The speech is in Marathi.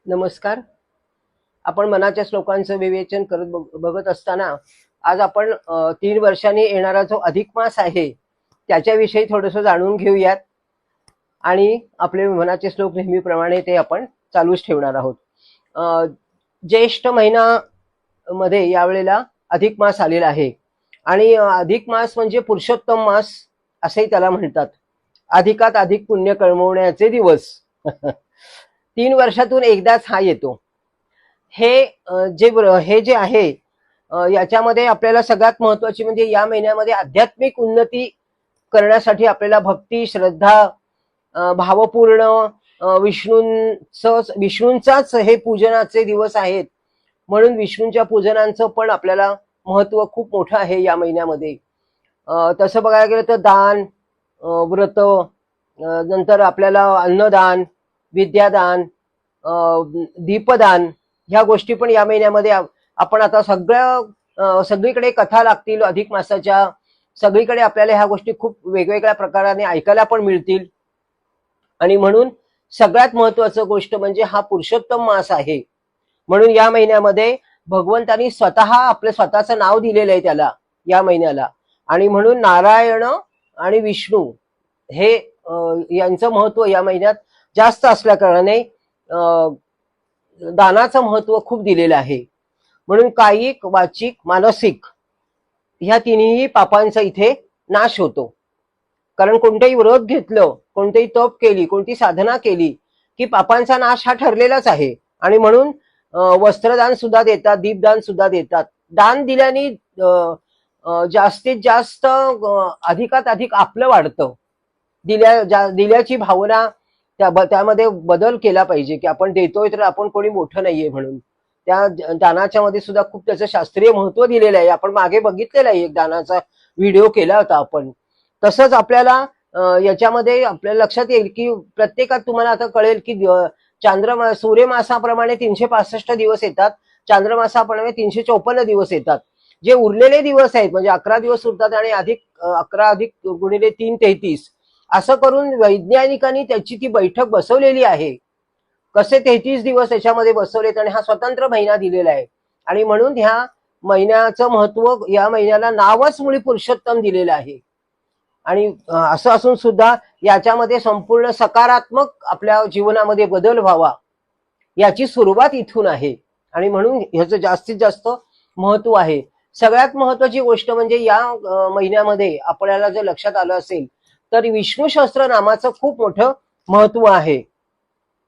नमस्कार. आपण मनाच्या श्लोकांचं विवेचन करत बघत असताना आज आपण 3 वर्षांनी येणारा जो अधिक मास आहे त्याच्याविषयी थोडंसं जाणून घेऊयात आणि आपले मनाचे श्लोक नेहमीप्रमाणे ते आपण चालूच ठेवणार आहोत. ज्येष्ठ महिना मध्ये यावेळेला अधिक मास आलेला आहे आणि अधिक मास म्हणजे पुरुषोत्तम मास असेही त्याला म्हणतात. अधिकात अधिक पुण्य कमवण्याचे दिवस. 3 वर्षातून एकदाच हा येतो. हे जे आहे याच्यामध्ये आपल्याला सगळ्यात महत्वाची म्हणजे या महिन्यामध्ये आध्यात्मिक उन्नती करण्यासाठी आपल्याला भक्ती, श्रद्धा, भावपूर्ण विष्णूंचाच हे पूजनाचे दिवस आहेत. म्हणून विष्णूंच्या पूजनांचं पण आपल्याला महत्व खूप मोठं आहे या महिन्यामध्ये. तसं बघायला गेलं तर दान, व्रत, नंतर आपल्याला अन्नदान, विद्यादान, दीपदान ह्या गोष्टी पण या महिन्यामध्ये आपण आता सगळीकडे कथा लागतील अधिक मासाच्या. सगळीकडे आपल्याला ह्या गोष्टी खूप वेगवेगळ्या प्रकाराने ऐकायला पण मिळतील. आणि म्हणून सगळ्यात महत्वाचं गोष्ट म्हणजे हा पुरुषोत्तम मास आहे. म्हणून या महिन्यामध्ये भगवंतानी स्वतः आपलं स्वतःचं नाव दिलेलं आहे त्याला या महिन्याला. आणि म्हणून नारायण आणि विष्णू हे यांचं महत्व या महिन्यात जास्त असल्या कारणाने दानाचं महत्व खूप दिलेलं आहे. म्हणून कायिक, वाचिक, मानसिक ह्या तिन्ही पापांचा इथे नाश होतो. कारण कोणतेही व्रत घेतलं, कोणतेही तप केली, कोणती साधना केली की पापांचा नाश हा ठरलेलाच आहे. आणि म्हणून वस्त्रदान सुद्धा देतात, दीपदान सुद्धा देतात. दान दिल्याने जास्तीत जास्त अधिकात अधिक आपलं वाढतं. दिल्याची भावना त्यामध्ये बदल केला पाहिजे की आपण देतोय तर आपण कोणी मोठं नाहीये म्हणून. त्या दानाच्या मध्ये सुद्धा खूप त्याचं शास्त्रीय महत्व दिलेलं आहे. आपण मागे बघितलेलं आहे, एक दानाचा व्हिडिओ केला होता आपण. तसंच आपल्याला याच्यामध्ये आपल्याला लक्षात येईल की प्रत्येकात तुम्हाला आता कळेल की सूर्यमासाप्रमाणे 365 दिवस येतात, चांद्रमासाप्रमाणे 354 दिवस येतात. जे उरलेले दिवस आहेत म्हणजे 11 दिवस उरतात आणि अधिक 11 अधिक गुणिले 3 33 असं करून वैज्ञानिकांनी त्याची ती बैठक बसवलेली आहे. कसे 33 दिवस त्याच्यामध्ये बसवलेत आणि हा स्वतंत्र महिना दिलेला आहे. आणि म्हणून ह्या महिन्याचं महत्व, या महिन्याला नावच मुळी पुरुषोत्तम दिलेलं आहे. आणि असं असून सुद्धा याच्यामध्ये संपूर्ण सकारात्मक आपल्या जीवनामध्ये बदल व्हावा याची सुरुवात इथून आहे. आणि म्हणून ह्याचं जास्तीत जास्त महत्व आहे. सगळ्यात महत्वाची गोष्ट म्हणजे या महिन्यामध्ये आपल्याला जर लक्षात आलं असेल तर विष्णू सहस्त्र नामाचं खूप मोठं महत्व आहे.